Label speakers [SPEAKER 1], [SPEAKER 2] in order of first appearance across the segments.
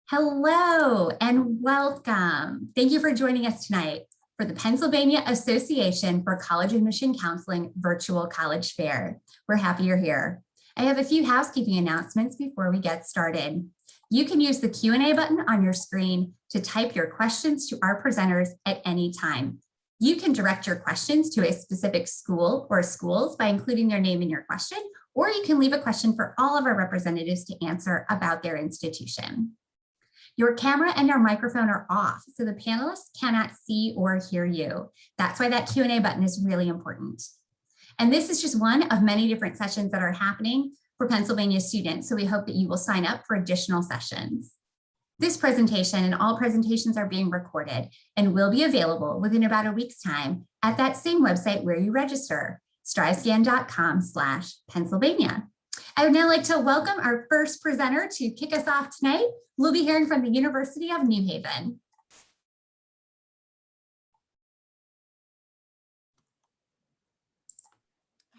[SPEAKER 1] Hello and welcome. Thank you for joining us tonight for the Pennsylvania Association for College Admission Counseling Virtual College Fair. We're happy you're here. I have a few housekeeping announcements before we get started. You can use the Q&A button on your screen to type your questions to our presenters at any time. You can direct your questions to a specific school or schools by including their name in your question, or you can leave a question for all of our representatives to answer about their institution. Your camera and your microphone are off, so the panelists cannot see or hear you. That's why that Q&A button is really important. And this is just one of many different sessions that are happening for Pennsylvania students, so we hope that you will sign up for additional sessions. This presentation and all presentations are being recorded and will be available within about a week's time at that same website where you register, strivescan.com/Pennsylvania. I would now like to welcome our first presenter to kick us off tonight. We'll be hearing from the University of New Haven.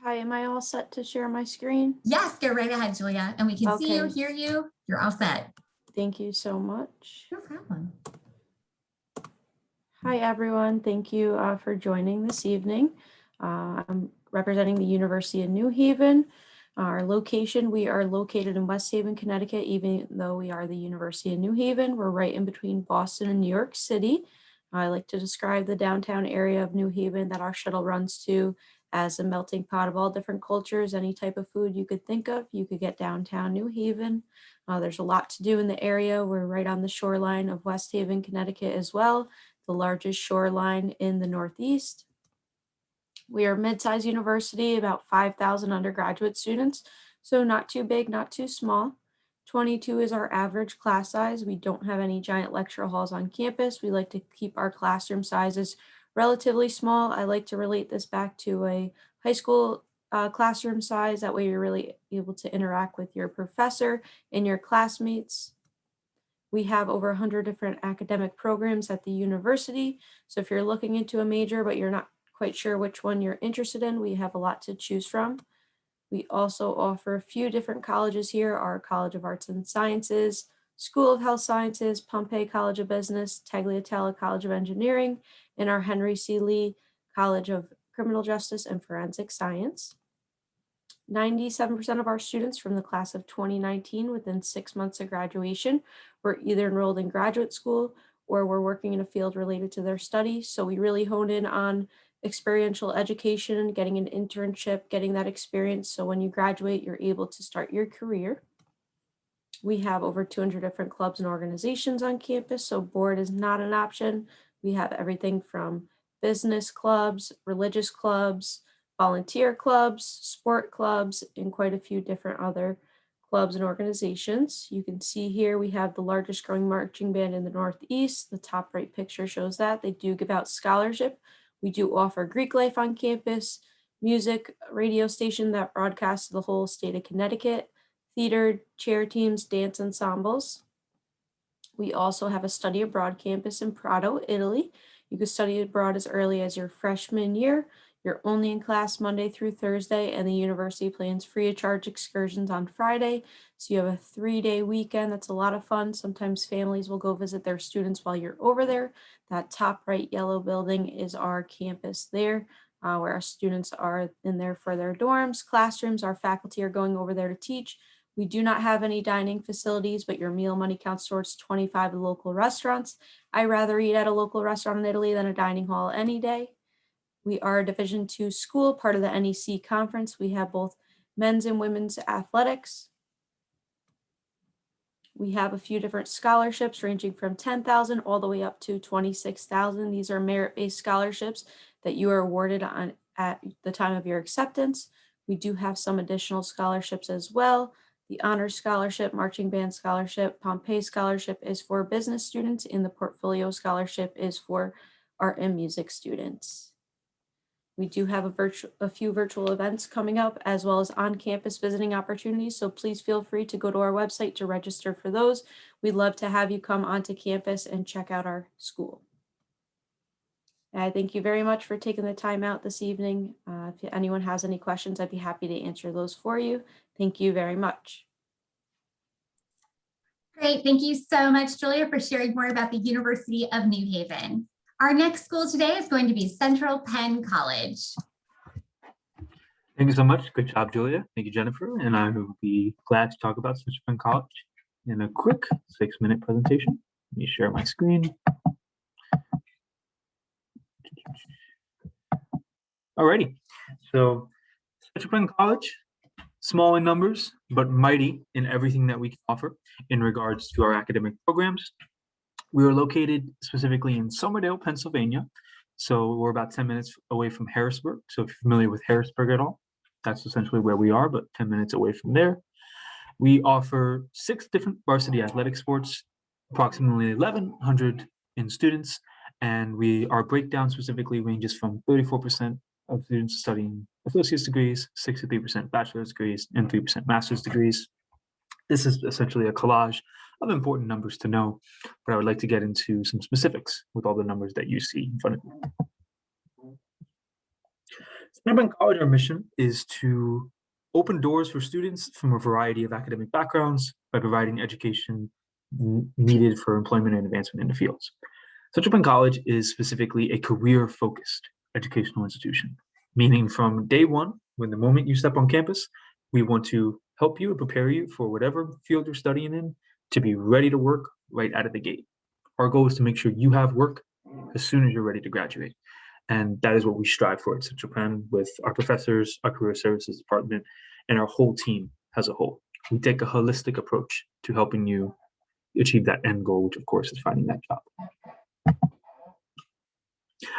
[SPEAKER 2] Hi, am I all set to share my screen?
[SPEAKER 1] Yes, go right ahead, Julia. And we can see you, hear you. You're all set.
[SPEAKER 2] Thank you so much.
[SPEAKER 1] No problem.
[SPEAKER 2] Hi, everyone. Thank you for joining this evening. I'm representing the University of New Haven. Our location, we are located in West Haven, Connecticut, even though we are the University of New Haven. We're right in between Boston and New York City. I like to describe the downtown area of New Haven that our shuttle runs to as a melting pot of all different cultures. Any type of food you could think of, you could get downtown New Haven. There's a lot to do in the area. We're right on the shoreline of West Haven, Connecticut as well, the largest shoreline in the Northeast. We are a mid-sized university, about 5,000 undergraduate students, so not too big, not too small. 22 is our average class size. We don't have any giant lecture halls on campus. We like to keep our classroom sizes relatively small. I like to relate this back to a high school classroom size. That way you're really able to interact with your professor and your classmates. We have over 100 different academic programs at the university. So if you're looking into a major, but you're not quite sure which one you're interested in, we have a lot to choose from. We also offer a few different colleges here: our College of Arts and Sciences, School of Health Sciences, Pompey College of Business, Tagliatella College of Engineering, and our Henry C. Lee College of Criminal Justice and Forensic Science. 97% of our students from the class of 2019 within 6 months of graduation were either enrolled in graduate school or were working in a field related to their studies. So we really honed in on experiential education, getting an internship, getting that experience. So when you graduate, you're able to start your career. We have over 200 different clubs and organizations on campus, so board is not an option. We have everything from business clubs, religious clubs, volunteer clubs, sport clubs, and quite a few different other clubs and organizations. You can see here we have the largest growing marching band in the Northeast. The top right picture shows that. They do give out scholarship. We do offer Greek life on campus, music, radio station that broadcasts to the whole state of Connecticut, theater, chair teams, dance ensembles. We also have a study abroad campus in Prato, Italy. You can study abroad as early as your freshman year. You're only in class Monday through Thursday, and the university plans free of charge excursions on Friday. So you have a 3-day weekend. That's a lot of fun. Sometimes families will go visit their students while you're over there. That top right yellow building is our campus there, where our students are in there for their dorms, classrooms. Our faculty are going over there to teach. We do not have any dining facilities, but your meal money counts towards 25 local restaurants. I'd rather eat at a local restaurant in Italy than a dining hall any day. We are a Division II school, part of the NEC conference. We have both men's and women's athletics. We have a few different scholarships ranging from $10,000 all the way up to $26,000. These are merit-based scholarships that you are awarded at the time of your acceptance. We do have some additional scholarships as well. The Honors Scholarship, Marching Band Scholarship, Pompey Scholarship is for business students, and the Portfolio Scholarship is for art and music students. We do have a few virtual events coming up, as well as on-campus visiting opportunities, so please feel free to go to our website to register for those. We'd love to have you come onto campus and check out our school. I thank you very much for taking the time out this evening. If anyone has any questions, I'd be happy to answer those for you. Thank you very much.
[SPEAKER 1] Great. Thank you so much, Julia, for sharing more about the University of New Haven. Our next school today is going to be Central Penn College.
[SPEAKER 3] Thank you so much. Good job, Julia. Thank you, Jennifer. And I will be glad to talk about Central Penn College in a quick 6-minute presentation. Let me share my screen. Alrighty. So Central Penn College, small in numbers, but mighty in everything that we can offer in regards to our academic programs. We are located specifically in Somerdale, Pennsylvania. So we're about 10 minutes away from Harrisburg. So if you're familiar with Harrisburg at all, that's essentially where we are, but 10 minutes away from there. We offer 6 different varsity athletic sports, approximately 1,100 in students, and our breakdown specifically ranges from 34% of students studying associate's degrees, 63% bachelor's degrees, and 3% master's degrees. This is essentially a collage of important numbers to know, but I would like to get into some specifics with all the numbers that you see in front of you. Central Penn College, our mission is to open doors for students from a variety of academic backgrounds by providing education needed for employment and advancement in the fields. Central Penn College is specifically a career-focused educational institution, meaning from day one, when the moment you step on campus, we want to help you and prepare you for whatever field you're studying in to be ready to work right out of the gate. Our goal is to make sure you have work as soon as you're ready to graduate. And that is what we strive for at Central Penn with our professors, our career services department, and our whole team as a whole. We take a holistic approach to helping you achieve that end goal, which of course is finding that job.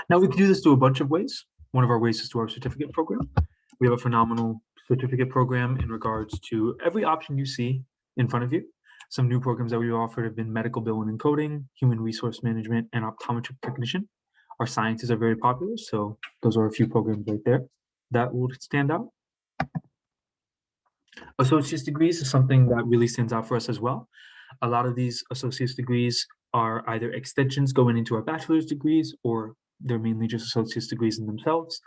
[SPEAKER 3] Now we can do this through a bunch of ways. One of our ways is through our certificate program. We have a phenomenal certificate program in regards to every option you see in front of you. Some new programs that we offered have been medical billing and coding, human resource management, and optometric technician. Our sciences are very popular, so those are a few programs right there that would stand out. Associate's degrees is something that really stands out for us as well. A lot of these associate's degrees are either extensions going into our bachelor's degrees, or they're mainly just associate's degrees in themselves.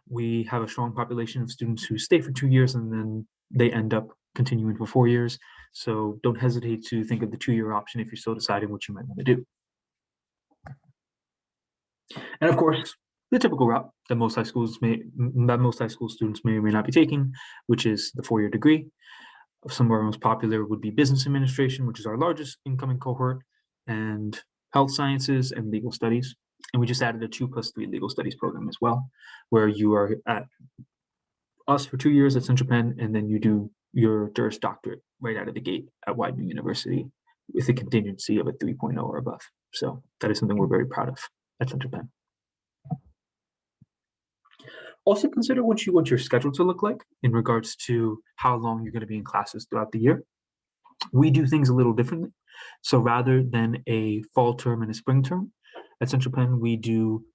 [SPEAKER 3] We have a strong population of students who stay for 2 years and then they end up continuing for 4 years. So don't hesitate to think of the 2-year option if you're still deciding what you might want to do. And of course, the typical route that most high school students may or may not be taking, which is the 4-year degree. Some of our most popular would be business administration, which is our largest incoming cohort, and health sciences and legal studies. And we just added a 2+3 legal studies program as well, where you are at us for 2 years at Central Penn, and then you do your Juris Doctorate right out of the gate at Widening University with a contingency of a 3.0 or above. So that is something we're very proud of at Central Penn. Also consider what you want your schedule to look like in regards to how long you're going to be in classes throughout the year. We do things a little differently. So rather than a fall term and a spring term, at Central Penn, we do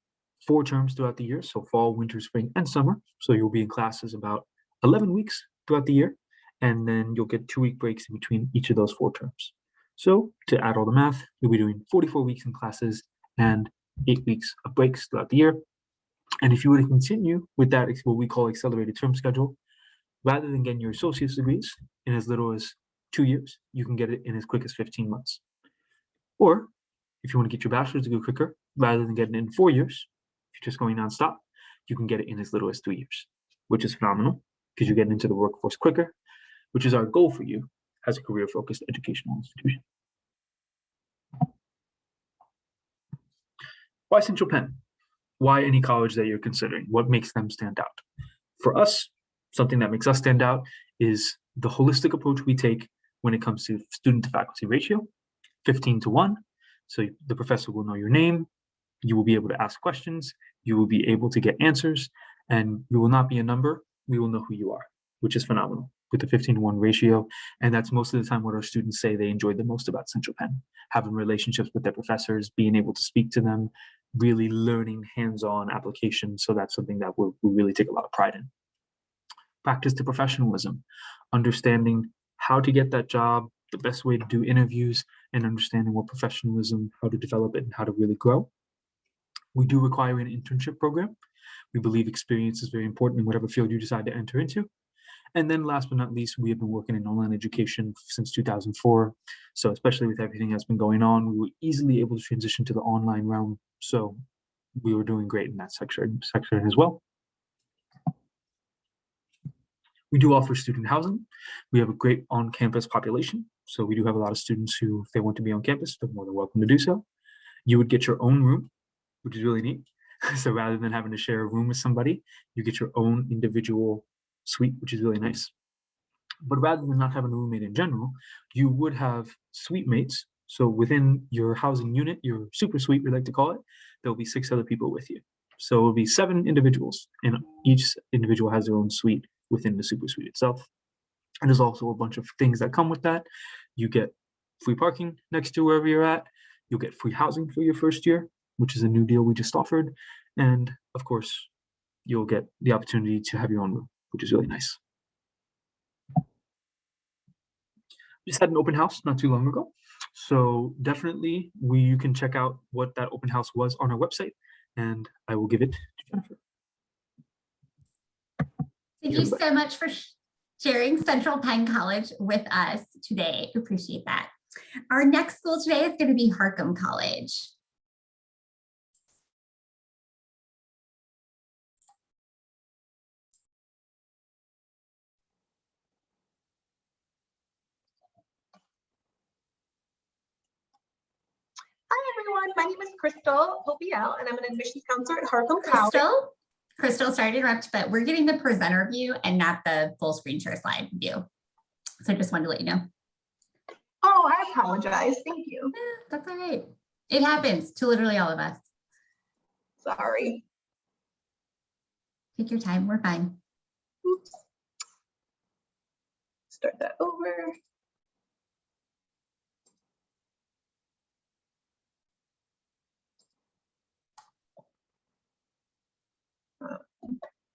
[SPEAKER 3] 4 terms throughout the year. So fall, winter, spring, and summer. So you'll be in classes about 11 weeks throughout the year. And then you'll get 2-week breaks in between each of those 4 terms. So to add all the math, you'll be doing 44 weeks in classes and 8 weeks of breaks throughout the year. And if you were to continue with that, what we call accelerated term schedule, rather than getting your associate's degrees in as little as 2 years, you can get it in as quick as 15 months. Or if you want to get your bachelor's degree quicker, rather than getting it in 4 years, if you're just going nonstop, you can get it in as little as 3 years, which is phenomenal because you're getting into the workforce quicker, which is our goal for you as a career-focused educational institution. Why Central Penn? Why any college that you're considering? What makes them stand out? For us, something that makes us stand out is the holistic approach we take when it comes to student to faculty ratio, 15:1. So the professor will know your name, you will be able to ask questions, you will be able to get answers, and you will not be a number, we will know who you are, which is phenomenal with the 15:1 ratio. And that's most of the time what our students say they enjoyed the most about Central Penn, having relationships with their professors, being able to speak to them, really learning hands-on application. So that's something that we really take a lot of pride in. Practice to professionalism, understanding how to get that job, the best way to do interviews, and understanding what professionalism, how to develop it, and how to really grow. We do require an internship program. We believe experience is very important in whatever field you decide to enter into. And then last but not least, we have been working in online education since 2004. So especially with everything that's been going on, we were easily able to transition to the online realm. So we were doing great in that section as well. We do offer student housing. We have a great on-campus population. So we do have a lot of students who, if they want to be on campus, they're more than welcome to do so. You would get your own room, which is really neat. So rather than having to share a room with somebody, you get your own individual suite, which is really nice. But rather than not having a roommate in general, you would have suite mates. So within your housing unit, your super suite, we like to call it, there'll be 6 other people with you. So it'll be 7 individuals, and each individual has their own suite within the super suite itself. And there's also a bunch of things that come with that. You get free parking next to wherever you're at. You'll get free housing for your first year, which is a new deal we just offered. And of course, you'll get the opportunity to have your own room, which is really nice. Just had an open house not too long ago. So definitely you can check out what that open house was on our website, and I will give it to Jennifer.
[SPEAKER 1] Thank you so much for sharing Central Penn College with us today. Appreciate that. Our next school today is going to be Harcum College.
[SPEAKER 4] Hi everyone, my name is Crystal Hopiel and I'm an admissions counselor at Harcombe College.
[SPEAKER 1] Crystal, sorry to interrupt, but we're getting the presenter view and not the full screen share slide view. So I just wanted to let you know.
[SPEAKER 4] Oh, I apologize. Thank you.
[SPEAKER 1] That's all right. It happens to literally all of us.
[SPEAKER 4] Sorry.
[SPEAKER 1] Take your time. We're fine.
[SPEAKER 4] Oops. Start that over.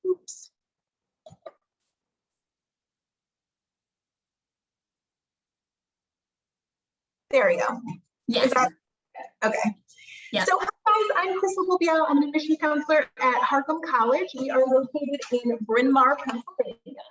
[SPEAKER 4] Oops. There we go.
[SPEAKER 1] Yes.
[SPEAKER 4] Okay.
[SPEAKER 1] Yeah.
[SPEAKER 4] So hi guys, I'm Crystal Hopiel. I'm an admissions counselor at Harcombe College. We are located in Bryn Mawr, Pennsylvania.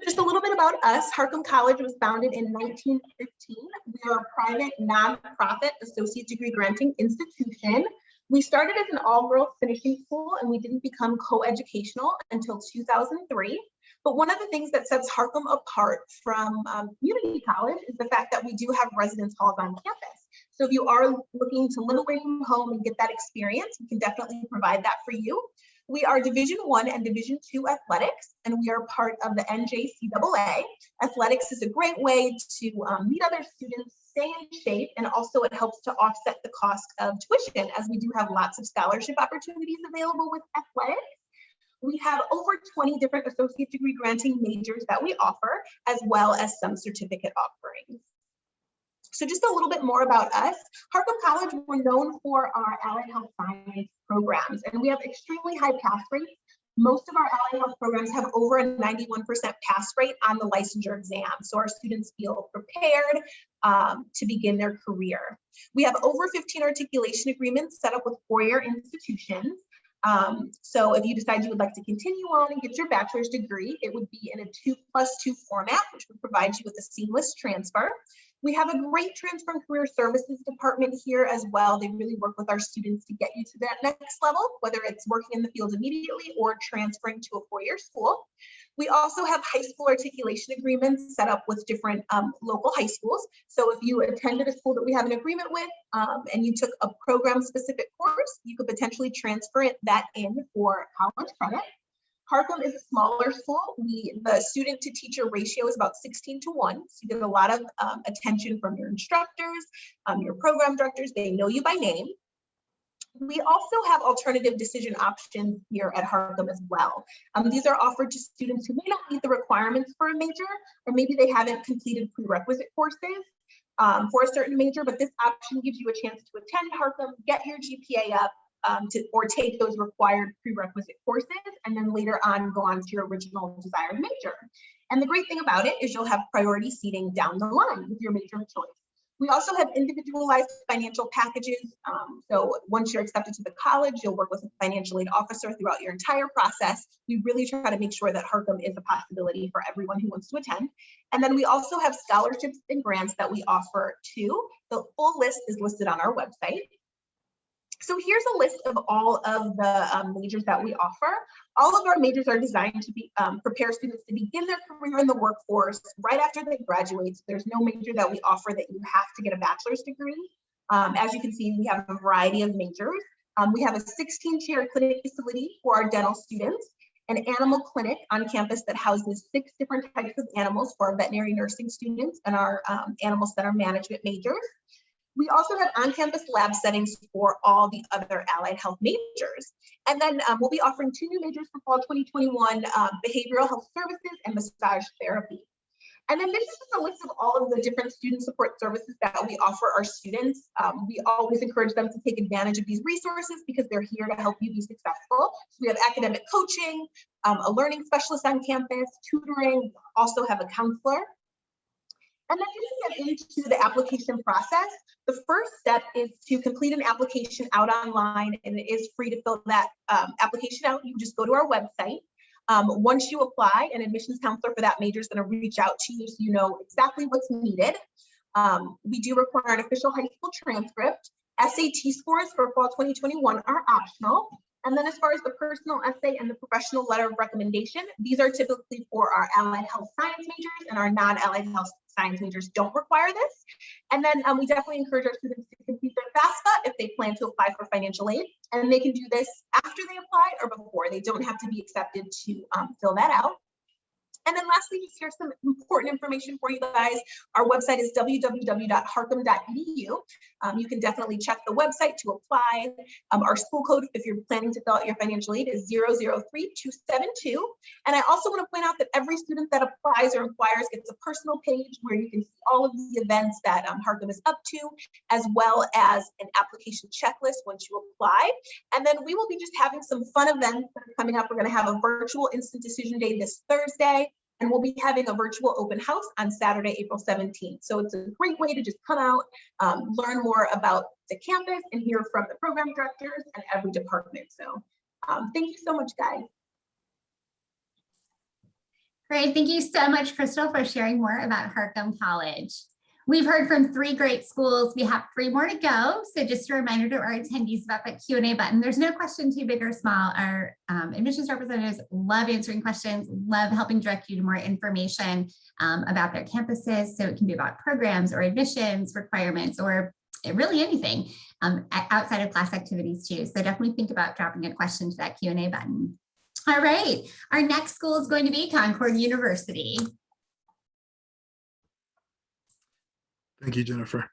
[SPEAKER 4] Just a little bit about us. Harcum College was founded in 1915. We are a private nonprofit associate degree granting institution. We started as an all-girls finishing school and we didn't become co-educational until 2003. But one of the things that sets Harcum apart from community college is the fact that we do have residence halls on campus. So if you are looking to live away from home and get that experience, we can definitely provide that for you. We are Division I and Division II athletics, and we are part of the NJCAA. Athletics is a great way to meet other students, stay in shape, and also it helps to offset the cost of tuition, as we do have lots of scholarship opportunities available with athletics. We have over 20 different associate degree granting majors that we offer, as well as some certificate offerings. So just a little bit more about us. Harcum College, we're known for our allied health science programs, and we have extremely high pass rates. Most of our allied health programs have over a 91% pass rate on the licensure exam. So our students feel prepared to begin their career. We have over 15 articulation agreements set up with 4-year institutions. So if you decide you would like to continue on and get your bachelor's degree, it would be in a 2+2 format, which would provide you with a seamless transfer. We have a great transfer and career services department here as well. They really work with our students to get you to that next level, whether it's working in the field immediately or transferring to a 4-year school. We also have high school articulation agreements set up with different local high schools. So if you attended a school that we have an agreement with and you took a program specific course, you could potentially transfer that in for college credit. Harcum is a smaller school. The student to teacher ratio is about 16:1. So you get a lot of attention from your instructors, your program directors. They know you by name. We also have alternative decision options here at Harcum as well. These are offered to students who may not meet the requirements for a major, or maybe they haven't completed prerequisite courses for a certain major, but this option gives you a chance to attend Harcum, get your GPA up, or take those required prerequisite courses, and then later on go on to your original desired major. And the great thing about it is you'll have priority seating down the line with your major of choice. We also have individualized financial packages. So once you're accepted to the college, you'll work with a financial aid officer throughout your entire process. We really try to make sure that Harcum is a possibility for everyone who wants to attend. And then we also have scholarships and grants that we offer too. The full list is listed on our website. So here's a list of all of the majors that we offer. All of our majors are designed to prepare students to begin their career in the workforce right after they graduate. So there's no major that we offer that you have to get a bachelor's degree. As you can see, we have a variety of majors. We have a 16-chair clinic facility for our dental students, an animal clinic on campus that houses 6 different types of animals for our veterinary nursing students and our animal center management majors. We also have on-campus lab settings for all the other allied health majors. And then we'll be offering 2 new majors for fall 2021, behavioral health services and massage therapy. And then this is just a list of all of the different student support services that we offer our students. We always encourage them to take advantage of these resources because they're here to help you be successful. So we have academic coaching, a learning specialist on campus, tutoring, also have a counselor. And then just to get into the application process, the first step is to complete an application out online, and it is free to fill that application out. You just go to our website. Once you apply, an admissions counselor for that major is going to reach out to you so you know exactly what's needed. We do require an official high school transcript. SAT scores for fall 2021 are optional. And then as far as the personal essay and the professional letter of recommendation, these are typically for our allied health science majors, and our non-allied health science majors don't require this. And then we definitely encourage our students to complete their FAFSA if they plan to apply for financial aid. And they can do this after they apply or before. They don't have to be accepted to fill that out. And then lastly, just here's some important information for you guys. Our website is www.harcum.edu. You can definitely check the website to apply. Our school code, if you're planning to fill out your financial aid, is 003272. And I also want to point out that every student that applies or inquires gets a personal page where you can see all of the events that Harcum is up to, as well as an application checklist once you apply. And then we will be just having some fun events that are coming up. We're going to have a virtual instant decision day this Thursday. And we'll be having a virtual open house on Saturday, April 17th. So it's a great way to just come out, learn more about the campus, and hear from the program directors and every department. So thank you so much, guys.
[SPEAKER 1] Great. Thank you so much, Crystal, for sharing more about Harcum College. We've heard from 3 great schools. We have 3 more to go. So just a reminder to our attendees about that Q&A button. There's no question too big or small. Our admissions representatives love answering questions, love helping direct you to more information about their campuses. So it can be about programs or admissions requirements or really anything outside of class activities too. So definitely think about dropping a question to that Q&A button. All right. Our next school is going to be Concord University.
[SPEAKER 5] Thank you, Jennifer.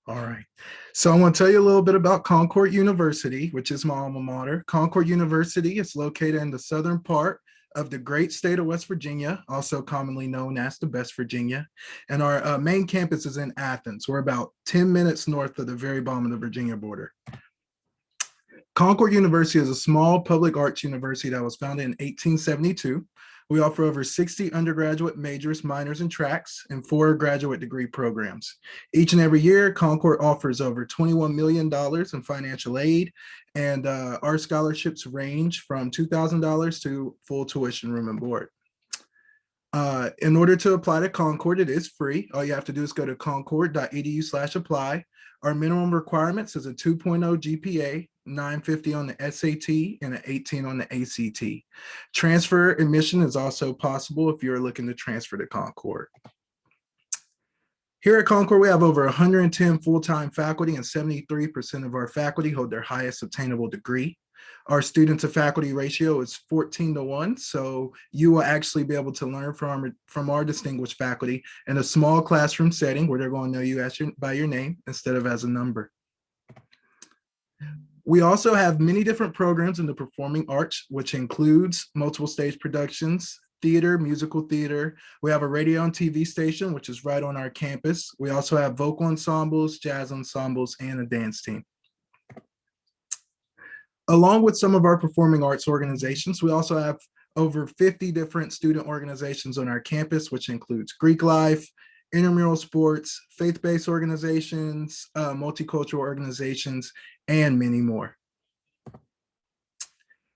[SPEAKER 5] All right, so I want to tell you a little bit about Concord University, which is my alma mater. Concord University is located in the southern part of the great state of West Virginia, also commonly known as the Best Virginia. And our main campus is in Athens. We're about 10 minutes north of the very bottom of the Virginia border. Concord University is a small public arts university that was founded in 1872. We offer over 60 undergraduate majors, minors, and tracks, and 4 graduate degree programs. Each and every year, Concord offers over $21 million in financial aid, and our scholarships range from $2,000 to full tuition, room, and board. In order to apply to Concord, it is free. All you have to do is go to concord.edu/apply. Our minimum requirements is a 2.0 GPA, 950 on the SAT, and an 18 on the ACT. Transfer admission is also possible if you're looking to transfer to Concord. Here at Concord, we have over 110 full-time faculty, and 73% of our faculty hold their highest obtainable degree. Our student to faculty ratio is 14:1, so you will actually be able to learn from our distinguished faculty in a small classroom setting where they're going to know you by your name instead of as a number. We also have many different programs in the performing arts, which includes multiple stage productions, theater, musical theater. We have a radio and TV station, which is right on our campus. We also have vocal ensembles, jazz ensembles, and a dance team. Along with some of our performing arts organizations, we also have over 50 different student organizations on our campus, which includes Greek life, intramural sports, faith-based organizations, multicultural organizations, and many more.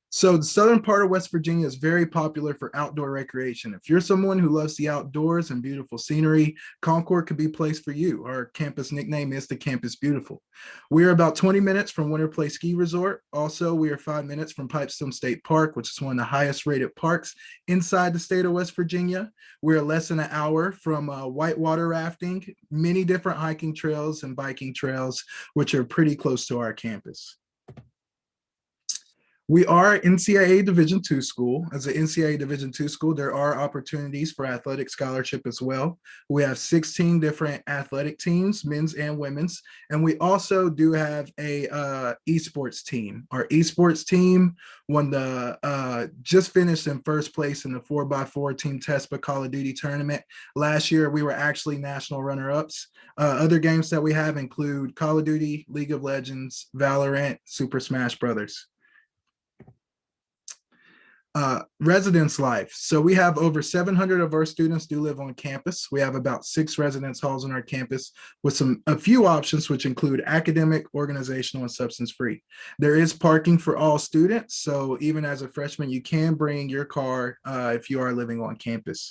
[SPEAKER 5] So the southern part of West Virginia is very popular for outdoor recreation. If you're someone who loves the outdoors and beautiful scenery, Concord could be a place for you. Our campus nickname is the Campus Beautiful. We're about 20 minutes from Winter Place Ski Resort. Also, we are 5 minutes from Pipestone State Park, which is one of the highest rated parks inside the state of West Virginia. We're less than an hour from whitewater rafting, many different hiking trails and biking trails, which are pretty close to our campus. We are NCAA Division II school. As an NCAA Division II school, there are opportunities for athletic scholarship as well. We have 16 different athletic teams, men's and women's, and we also do have a esports team. Our esports team won the just finished in first place in the 4x4 Team TESPA Call of Duty tournament. Last year, we were actually national runner-ups. Other games that we have include Call of Duty, League of Legends, Valorant, Super Smash Brothers. Residence life. So we have over 700 of our students do live on campus. We have about 6 residence halls on our campus with a few options, which include academic, organizational, and substance free. There is parking for all students. So even as a freshman, you can bring your car if you are living on campus.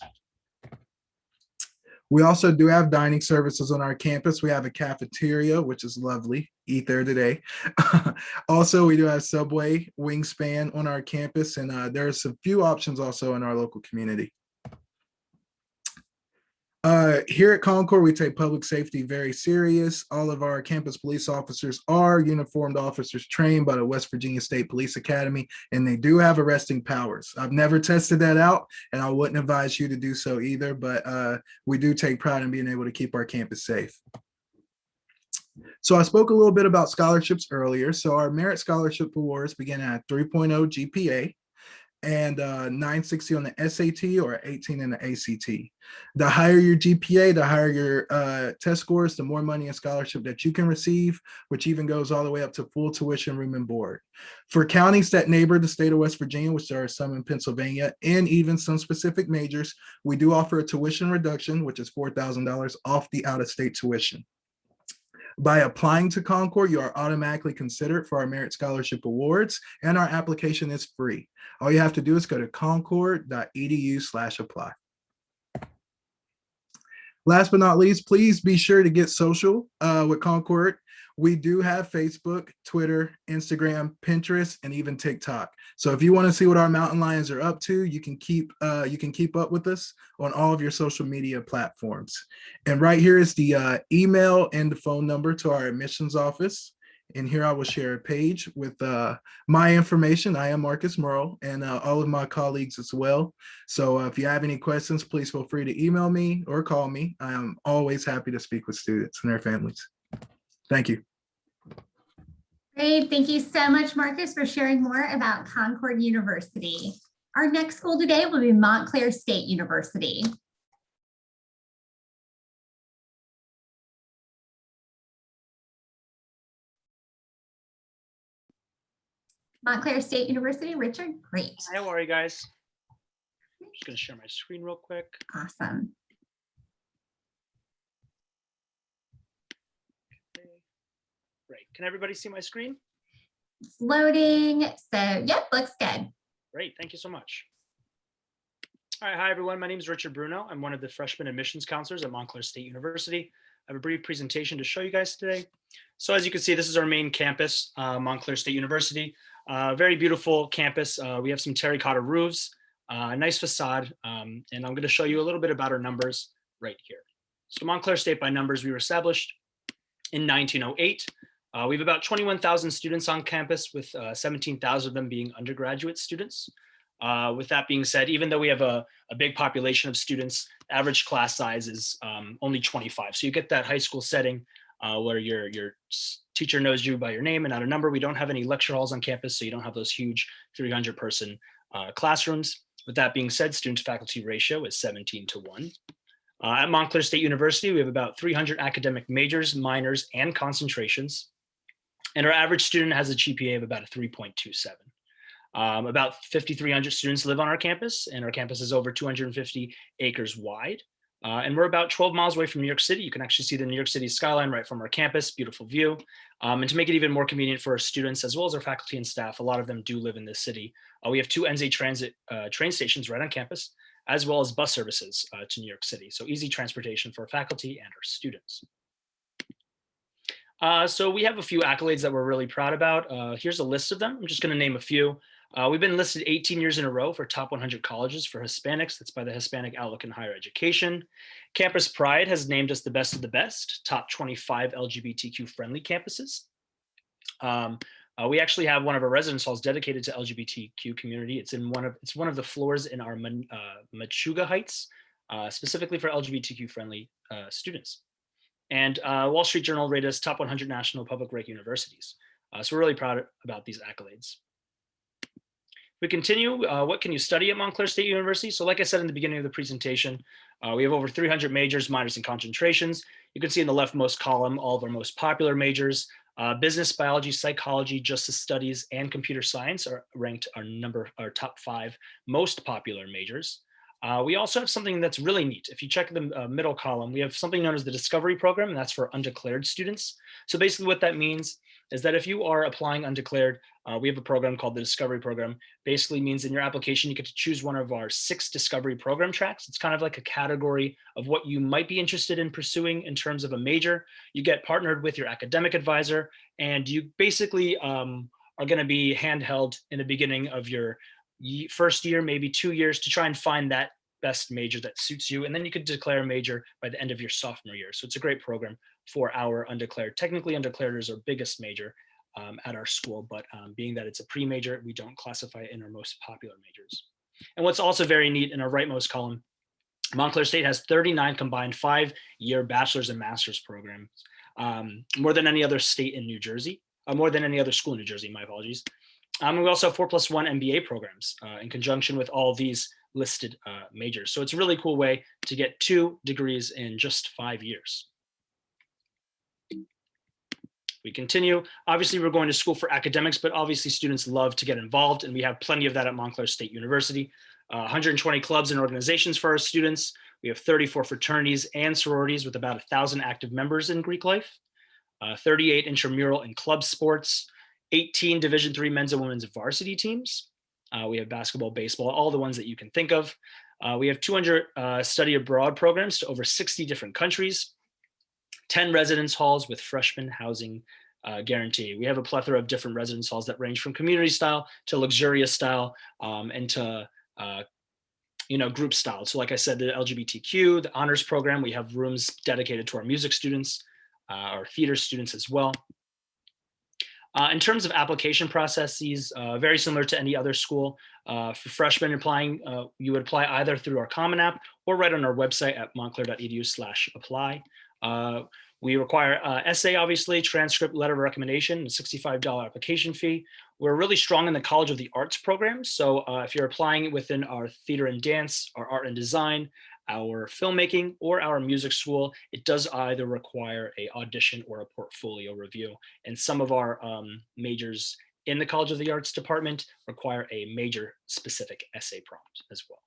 [SPEAKER 5] We also do have dining services on our campus. We have a cafeteria, which is lovely. Eat there today. Also, we do have Subway, Wingspan on our campus, and there's a few options also in our local community. Here at Concord, we take public safety very serious. All of our campus police officers are uniformed officers trained by the West Virginia State Police Academy, and they do have arresting powers. I've never tested that out, and I wouldn't advise you to do so either, but we do take pride in being able to keep our campus safe. So I spoke a little bit about scholarships earlier. So our Merit Scholarship Awards begin at 3.0 GPA. And 960 on the SAT or 18 in the ACT. The higher your GPA, the higher your test scores, the more money and scholarship that you can receive, which even goes all the way up to full tuition, room and board. For counties that neighbor the state of West Virginia, which there are some in Pennsylvania, and even some specific majors, we do offer a tuition reduction, which is $4,000 off the out-of-state tuition. By applying to Concord, you are automatically considered for our Merit Scholarship Awards, and our application is free. All you have to do is go to concord.edu/apply. Last but not least, please be sure to get social with Concord. We do have Facebook, Twitter, Instagram, Pinterest, and even TikTok. So if you want to see what our mountain lions are up to, you can keep up with us on all of your social media platforms. And right here is the email and the phone number to our admissions office. And here I will share a page with my information. I am Marcus Merle, and all of my colleagues as well. So if you have any questions, please feel free to email me or call me. I am always happy to speak with students and their families. Thank you.
[SPEAKER 1] Great. Thank you so much, Marcus, for sharing more about Concord University. Our next school today will be Montclair State University. Montclair State University, Richard, great.
[SPEAKER 6] Hi, how are you guys? I'm just going to share my screen real quick.
[SPEAKER 1] Awesome.
[SPEAKER 6] Great. Can everybody see my screen?
[SPEAKER 1] It's loading. So, yep, looks good.
[SPEAKER 6] Great. Thank you so much. All right. Hi, everyone. My name is Richard Bruno. I'm one of the freshman admissions counselors at Montclair State University. I have a brief presentation to show you guys today. So as you can see, this is our main campus, Montclair State University. Very beautiful campus. We have some terracotta roofs, nice facade, and I'm going to show you a little bit about our numbers right here. So Montclair State by numbers, we were established in 1908. We have about 21,000 students on campus, with 17,000 of them being undergraduate students. With that being said, even though we have a big population of students, average class size is only 25. So you get that high school setting where your teacher knows you by your name and not a number. We don't have any lecture halls on campus, so you don't have those huge 300-person classrooms. With that being said, student-to-faculty ratio is 17:1. At Montclair State University, we have about 300 academic majors, minors, and concentrations. And our average student has a GPA of about a 3.27. About 5,300 students live on our campus, and our campus is over 250 acres wide. And we're about 12 miles away from New York City. You can actually see the New York City skyline right from our campus, beautiful view. And to make it even more convenient for our students, as well as our faculty and staff, a lot of them do live in this city. We have 2 NZ Transit train stations right on campus, as well as bus services to New York City. So easy transportation for our faculty and our students. So we have a few accolades that we're really proud about. Here's a list of them. I'm just going to name a few. We've been listed 18 years in a row for top 100 colleges for Hispanics. That's by the Hispanic Outlook in Higher Education. Campus Pride has named us the best of the best, top 25 LGBTQ friendly campuses. We actually have one of our residence halls dedicated to LGBTQ community. It's one of the floors in our Machuga Heights, specifically for LGBTQ friendly students. And Wall Street Journal rated us top 100 national public rank universities. So we're really proud about these accolades. We continue, what can you study at Montclair State University? So like I said in the beginning of the presentation, we have over 300 majors, minors, and concentrations. You can see in the leftmost column, all of our most popular majors. Business, biology, psychology, justice studies, and computer science are ranked our top 5 most popular majors. We also have something that's really neat. If you check the middle column, we have something known as the Discovery Program, and that's for undeclared students. So basically what that means is that if you are applying undeclared, we have a program called the Discovery Program. Basically means in your application, you get to choose one of our 6 Discovery Program tracks. It's kind of like a category of what you might be interested in pursuing in terms of a major. You get partnered with your academic advisor, and you basically are going to be handheld in the beginning of your first year, maybe 2 years, to try and find that best major that suits you. And then you could declare a major by the end of your sophomore year. So it's a great program for our undeclared. Technically, undeclared is our biggest major at our school, but being that it's a pre-major, we don't classify it in our most popular majors. And what's also very neat in our rightmost column, Montclair State has 39 combined 5-year bachelor's and master's programs, more than any other state in New Jersey, more than any other school in New Jersey, my apologies. And we also have 4+1 MBA programs in conjunction with all these listed majors. So it's a really cool way to get 2 degrees in just 5 years. We continue. Obviously, we're going to school for academics, but obviously students love to get involved, and we have plenty of that at Montclair State University. 120 clubs and organizations for our students. We have 34 fraternities and sororities with about 1,000 active members in Greek life. 38 intramural and club sports. 18 Division III men's and women's varsity teams. We have basketball, baseball, all the ones that you can think of. We have 200 study abroad programs to over 60 different countries. 10 residence halls with freshman housing guarantee. We have a plethora of different residence halls that range from community style to luxurious style and to group style. So like I said, the LGBTQ, the honors program, we have rooms dedicated to our music students, our theater students as well. In terms of application processes, very similar to any other school. For freshmen applying, you would apply either through our Common App or right on our website at montclair.edu/apply. We require essay, obviously, transcript, letter of recommendation, and $65 application fee. We're really strong in the College of the Arts program. So if you're applying within our theater and dance, our art and design, our filmmaking, or our music school, it does either require an audition or a portfolio review. And some of our majors in the College of the Arts department require a major specific essay prompt as well.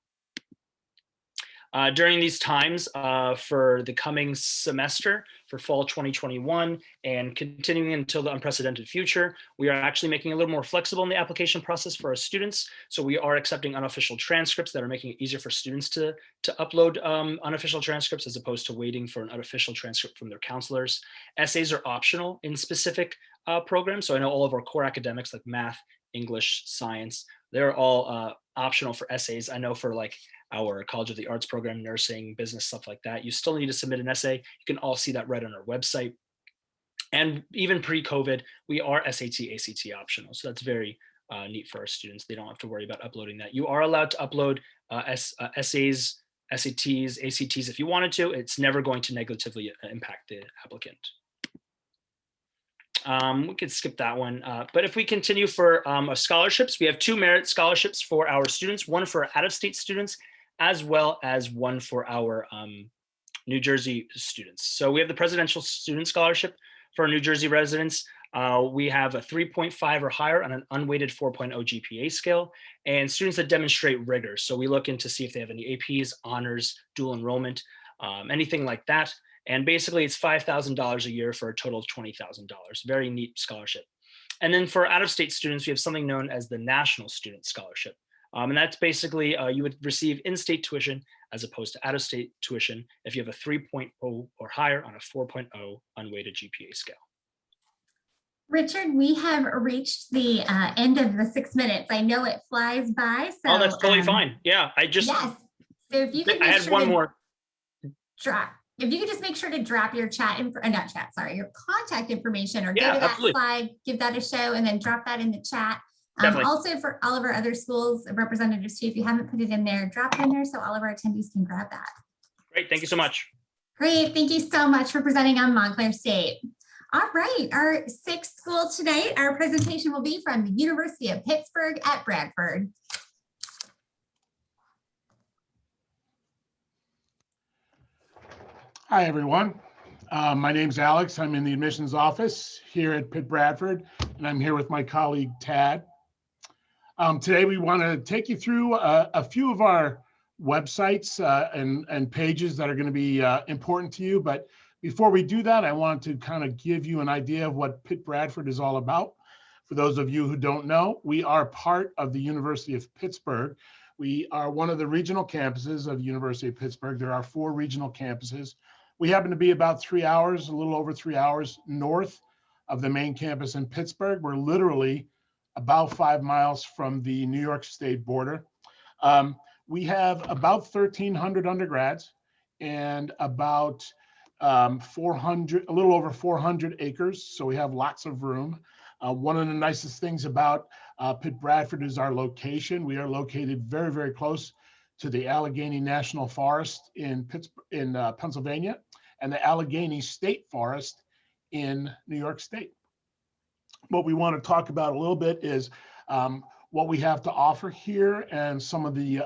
[SPEAKER 6] During these times for the coming semester for fall 2021 and continuing until the unprecedented future, we are actually making it a little more flexible in the application process for our students. So we are accepting unofficial transcripts that are making it easier for students to upload unofficial transcripts as opposed to waiting for an unofficial transcript from their counselors. Essays are optional in specific programs. So I know all of our core academics like math, English, science, they're all optional for essays. I know for like our College of the Arts program, nursing, business, stuff like that, you still need to submit an essay. You can all see that right on our website. And even pre-COVID, we are SAT, ACT optional. So that's very neat for our students. They don't have to worry about uploading that. You are allowed to upload essays, SATs, ACTs if you wanted to. It's never going to negatively impact the applicant. We could skip that one. But if we continue for scholarships, we have 2 merit scholarships for our students, one for out-of-state students, as well as one for our New Jersey students. So we have the Presidential Student Scholarship for our New Jersey residents. We have a 3.5 or higher on an unweighted 4.0 GPA scale, and students that demonstrate rigor. So we look in to see if they have any APs, honors, dual enrollment, anything like that. And basically it's $5,000 a year for a total of $20,000. Very neat scholarship. And then for out-of-state students, we have something known as the National Student Scholarship. And that's basically, you would receive in-state tuition as opposed to out-of-state tuition if you have a 3.0 or higher on a 4.0 unweighted GPA scale.
[SPEAKER 1] Richard, we have reached the end of the 6 minutes. I know it flies by. So,
[SPEAKER 6] oh, that's totally fine. Yeah, I just,
[SPEAKER 1] yes. So if you could
[SPEAKER 6] I
[SPEAKER 1] make
[SPEAKER 6] had
[SPEAKER 1] sure
[SPEAKER 6] one
[SPEAKER 1] to
[SPEAKER 6] more.
[SPEAKER 1] drop, if you could just make sure to drop your not chat, sorry, your contact information, or go
[SPEAKER 6] Yeah,
[SPEAKER 1] to that
[SPEAKER 6] absolutely.
[SPEAKER 1] slide, give that a show, and then drop that in the chat.
[SPEAKER 6] Definitely.
[SPEAKER 1] Also for all of our other schools representatives too, if you haven't put it in there, drop it in there so all of our attendees can grab that.
[SPEAKER 6] Great, thank you so much.
[SPEAKER 1] Great, thank you so much for presenting on Montclair State. All right, our sixth school tonight, our presentation will be from the University of Pittsburgh at Bradford.
[SPEAKER 7] Hi, everyone. My name's Alex. I'm in the admissions office here at Pitt Bradford, and I'm here with my colleague, Tad. Today, we want to take you through a few of our websites and pages that are going to be important to you. But before we do that, I want to kind of give you an idea of what Pitt Bradford is all about. For those of you who don't know, we are part of the University of Pittsburgh. We are one of the regional campuses of the University of Pittsburgh. There are 4 regional campuses. We happen to be about 3 hours, a little over 3 hours north of the main campus in Pittsburgh. We're literally about 5 miles from the New York State border. We have about 1,300 undergrads and about 400, a little over 400 acres. So we have lots of room. One of the nicest things about Pitt Bradford is our location. We are located very, very close to the Allegheny National Forest in Pennsylvania and the Allegheny State Forest in New York State. What we want to talk about a little bit is what we have to offer here and some of the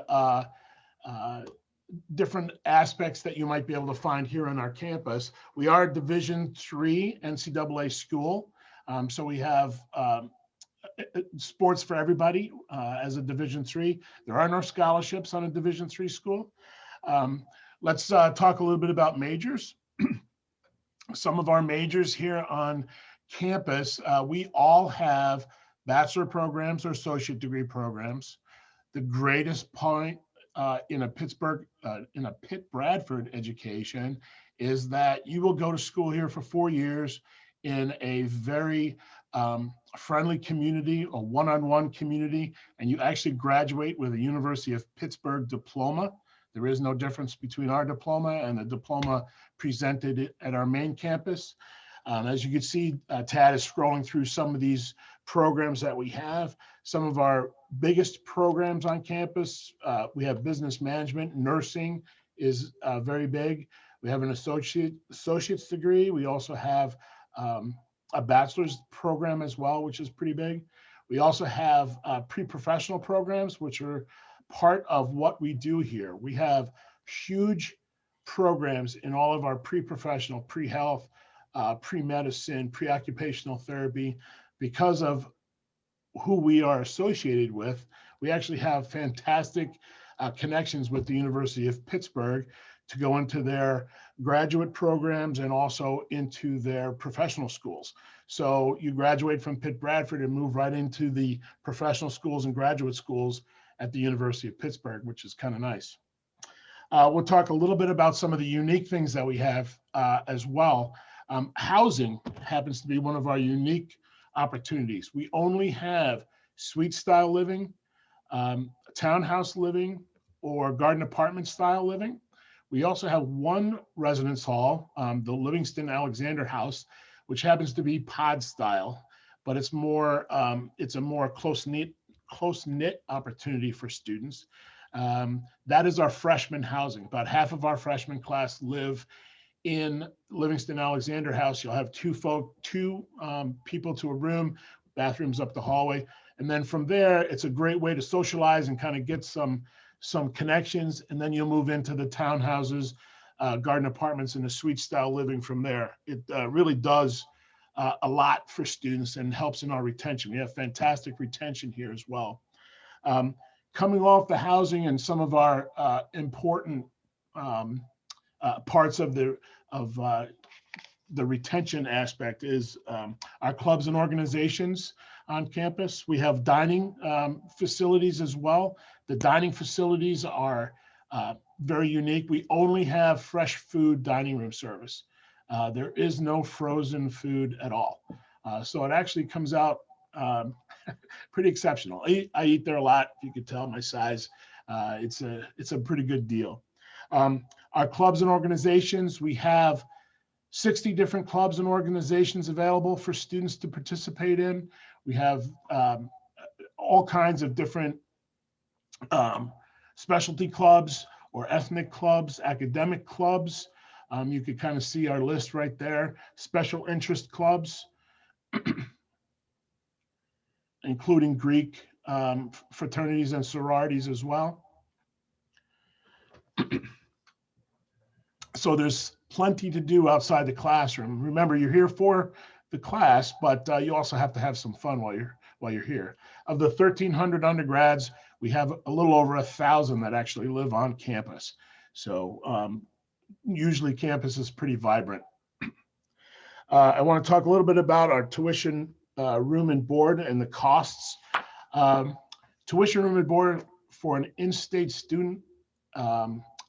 [SPEAKER 7] different aspects that you might be able to find here on our campus. We are a Division III NCAA school, so we have sports for everybody as a Division III. There are no scholarships on a Division III school. Let's talk a little bit about majors. Some of our majors here on campus, we all have bachelor programs or associate degree programs. The greatest point in a Pitt Bradford education is that you will go to school here for 4 years in a very friendly community, a one-on-one community, and you actually graduate with a University of Pittsburgh diploma. There is no difference between our diploma and the diploma presented at our main campus. As you can see, Tad is scrolling through some of these programs that we have. Some of our biggest programs on campus, we have business management, nursing is very big. We have an associate's degree. We also have a bachelor's program as well, which is pretty big. We also have pre-professional programs, which are part of what we do here. We have huge programs in all of our pre-professional, pre-health, pre-medicine, pre-occupational therapy. Because of who we are associated with, we actually have fantastic connections with the University of Pittsburgh to go into their graduate programs and also into their professional schools. So you graduate from Pitt Bradford and move right into the professional schools and graduate schools at the University of Pittsburgh, which is kind of nice. We'll talk a little bit about some of the unique things that we have as well. Housing happens to be one of our unique opportunities. We only have suite style living, townhouse living, or garden apartment style living. We also have one residence hall, the Livingston Alexander House, which happens to be pod style, but it's more, it's a more close-knit opportunity for students. That is our freshman housing. About half of our freshman class live in Livingston Alexander House. You'll have two people to a room, bathrooms up the hallway. And then from there, it's a great way to socialize and kind of get some connections. And then you'll move into the townhouses, garden apartments, and the suite style living from there. It really does a lot for students and helps in our retention. We have fantastic retention here as well. Coming off the housing and some of our important parts of the retention aspect is our clubs and organizations on campus. We have dining facilities as well. The dining facilities are very unique. We only have fresh food dining room service. There is no frozen food at all. So it actually comes out pretty exceptional. I eat there a lot. If you could tell my size, it's a pretty good deal. Our clubs and organizations, we have 60 different clubs and organizations available for students to participate in. We have all kinds of different specialty clubs or ethnic clubs, academic clubs. You could kind of see our list right there. Special interest clubs, including Greek fraternities and sororities as well. So there's plenty to do outside the classroom. Remember, you're here for the class, but you also have to have some fun while you're here. Of the 1,300 undergrads, we have a little over 1,000 that actually live on campus. So usually campus is pretty vibrant. I want to talk a little bit about our tuition, room and board, and the costs. Tuition, room and board for an in-state student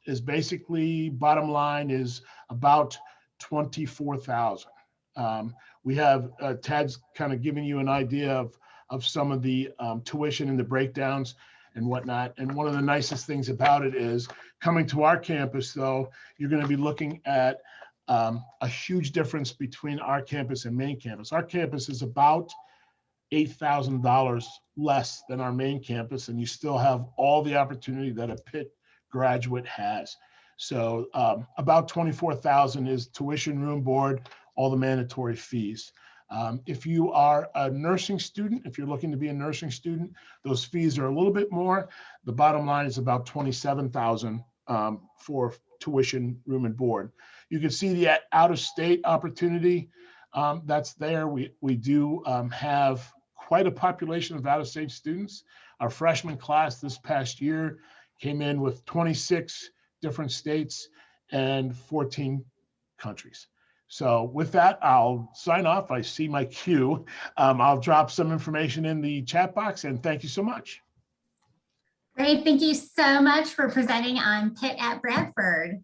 [SPEAKER 7] is basically, bottom line is about $24,000. We have Tad's kind of giving you an idea of some of the tuition and the breakdowns and whatnot. And one of the nicest things about it is coming to our campus, though, you're going to be looking at a huge difference between our campus and main campus. Our campus is about $8,000 less than our main campus, and you still have all the opportunity that a Pitt graduate has. So about $24,000 is tuition, room, board, all the mandatory fees. If you are a nursing student, if you're looking to be a nursing student, those fees are a little bit more. The bottom line is about $27,000 for tuition, room, and board. You can see the out-of-state opportunity that's there. We do have quite a population of out-of-state students. Our freshman class this past year came in with 26 different states and 14 countries. So with that, I'll sign off. I see my cue. I'll drop some information in the chat box, and thank you so much.
[SPEAKER 1] Great, thank you so much for presenting on Pitt at Bradford.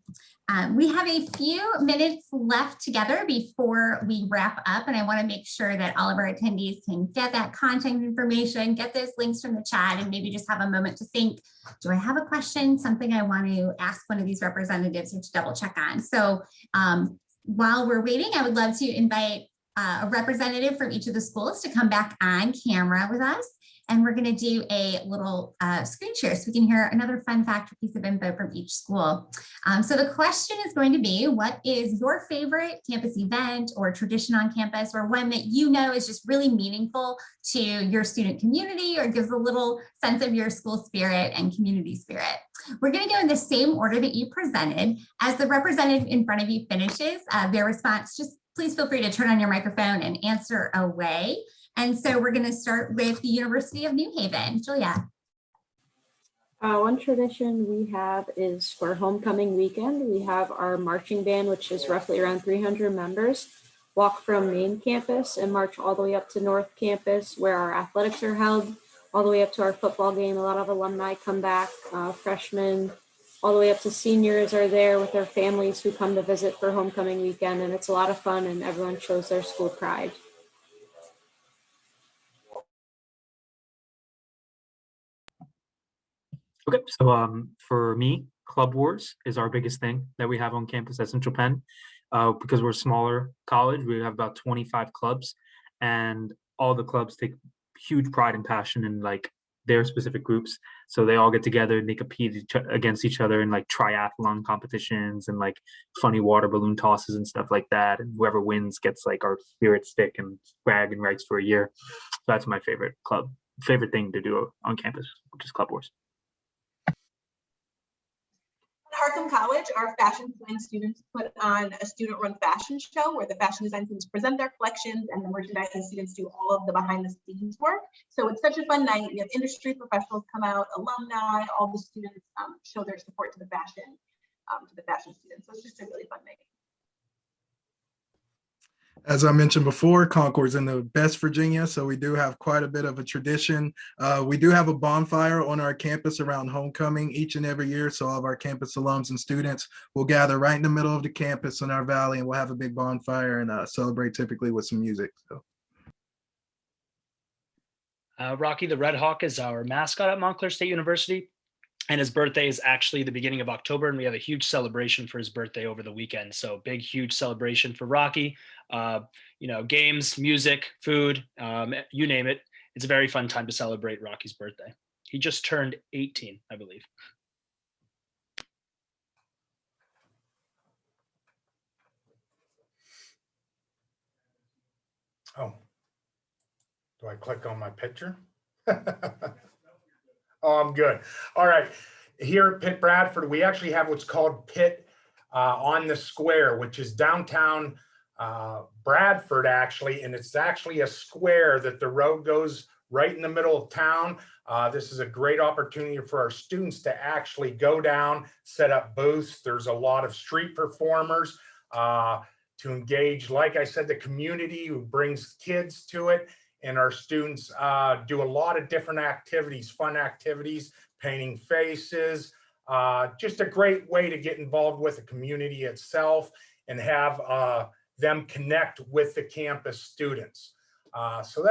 [SPEAKER 1] We have a few minutes left together before we wrap up, and I want to make sure that all of our attendees can get that contact information, get those links from the chat, and maybe just have a moment to think, do I have a question, something I want to ask one of these representatives or to double check on? So while we're waiting, I would love to invite a representative from each of the schools to come back on camera with us. And we're going to do a little screen share so we can hear another fun fact or piece of info from each school. So the question is going to be, what is your favorite campus event or tradition on campus, or one that you know is just really meaningful to your student community or gives a little sense of your school spirit and community spirit? We're going to go in the same order that you presented. As the representative in front of you finishes their response, just please feel free to turn on your microphone and answer away. And so we're going to start with the University of New Haven. Julia.
[SPEAKER 2] One tradition we have is for homecoming weekend. We have our marching band, which is roughly around 300 members, walk from main campus and march all the way up to North Campus where our athletics are held, all the way up to our football game. A lot of alumni come back, freshmen, all the way up to seniors are there with their families who come to visit for homecoming weekend. And it's a lot of fun and everyone shows their school pride.
[SPEAKER 3] Okay, so for me, Club Wars is our biggest thing that we have on campus at Central Penn. Because we're a smaller college, we have about 25 clubs, and all the clubs take huge pride and passion in like their specific groups. So they all get together and they compete against each other in like triathlon competitions and like funny water balloon tosses and stuff like that. And whoever wins gets like our spirit stick and swag and rights for a year. So that's my favorite thing to do on campus, which is Club Wars.
[SPEAKER 4] Harcum Harcum College, our fashion design students put on a student-run fashion show where the fashion design students present their collections and the merchandising students do all of the behind-the-scenes work. So it's such a fun night. We have industry professionals come out, alumni, all the students show their support to the fashion students. So it's just a really fun night.
[SPEAKER 5] As I mentioned before, Concord's in the best Virginia, so we do have quite a bit of a tradition. We do have a bonfire on our campus around homecoming each and every year, so all of our campus alums and students will gather right in the middle of the campus in our valley, and we'll have a big bonfire and celebrate typically with some music. So.
[SPEAKER 6] Rocky the Red Hawk is our mascot at Montclair State University. And his birthday is actually the beginning of October, and we have a huge celebration for his birthday over the weekend. So big, huge celebration for Rocky. Games, music, food, you name it. It's a very fun time to celebrate Rocky's birthday. He just turned 18, I believe.
[SPEAKER 8] Oh, do I click on my picture? Oh, I'm good. All right. Here at Pitt Bradford, we actually have what's called Pitt on the Square, which is downtown Bradford, actually. And it's actually a square that the road goes right in the middle of town. This is a great opportunity for our students to actually go down, set up booths. There's a lot of street performers to engage, like I said, the community who brings kids to it. And our students do a lot of different activities, fun activities, painting faces, just a great way to get involved with the community itself and have them connect with the campus students. So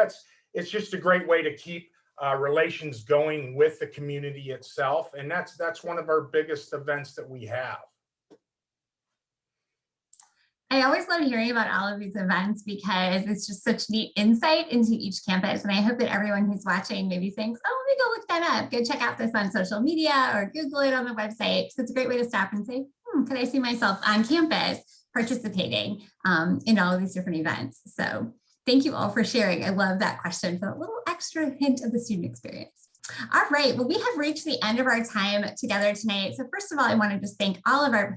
[SPEAKER 8] it's just a great way to keep relations going with the community itself. And that's one of our biggest events that we have.
[SPEAKER 1] I always love hearing about all of these events because it's just such neat insight into each campus. And I hope that everyone who's watching maybe thinks, oh, let me go look that up. Go check out this on social media or Google it on the website. So it's a great way to stop and say, can I see myself on campus participating in all of these different events? So thank you all for sharing. I love that question for a little extra hint of the student experience. All right, well, we have reached the end of our time together tonight. So first of all, I want to just thank all of our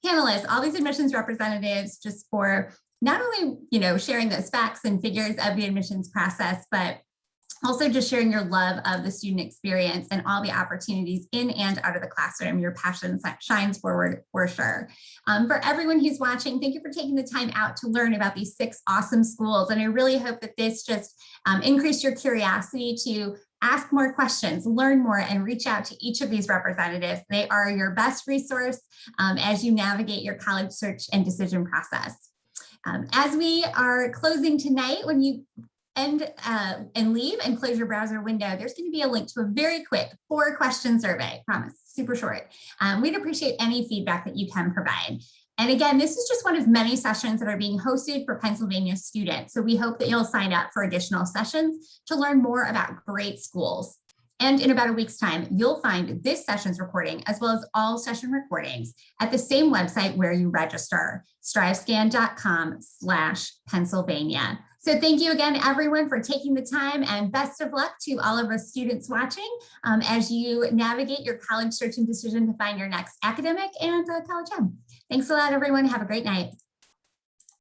[SPEAKER 1] panelists, all these admissions representatives, just for not only, sharing those facts and figures of the admissions process, but also just sharing your love of the student experience and all the opportunities in and out of the classroom. Your passion shines forward for sure. For everyone who's watching, thank you for taking the time out to learn about these 6 awesome schools. And I really hope that this just increased your curiosity to ask more questions, learn more, and reach out to each of these representatives. They are your best resource as you navigate your college search and decision process. As we are closing tonight, when you end and leave and close your browser window, there's going to be a link to a very quick 4-question survey. Promise, super short. We'd appreciate any feedback that you can provide. And again, this is just one of many sessions that are being hosted for Pennsylvania students. So we hope that you'll sign up for additional sessions to learn more about great schools. And in about a week's time, you'll find this session's recording as well as all session recordings at the same website where you register, strivescan.com/Pennsylvania. So thank you again, everyone, for taking the time, and best of luck to all of us students watching as you navigate your college search and decision to find your next academic and college home. Thanks a lot, everyone. Have a great night.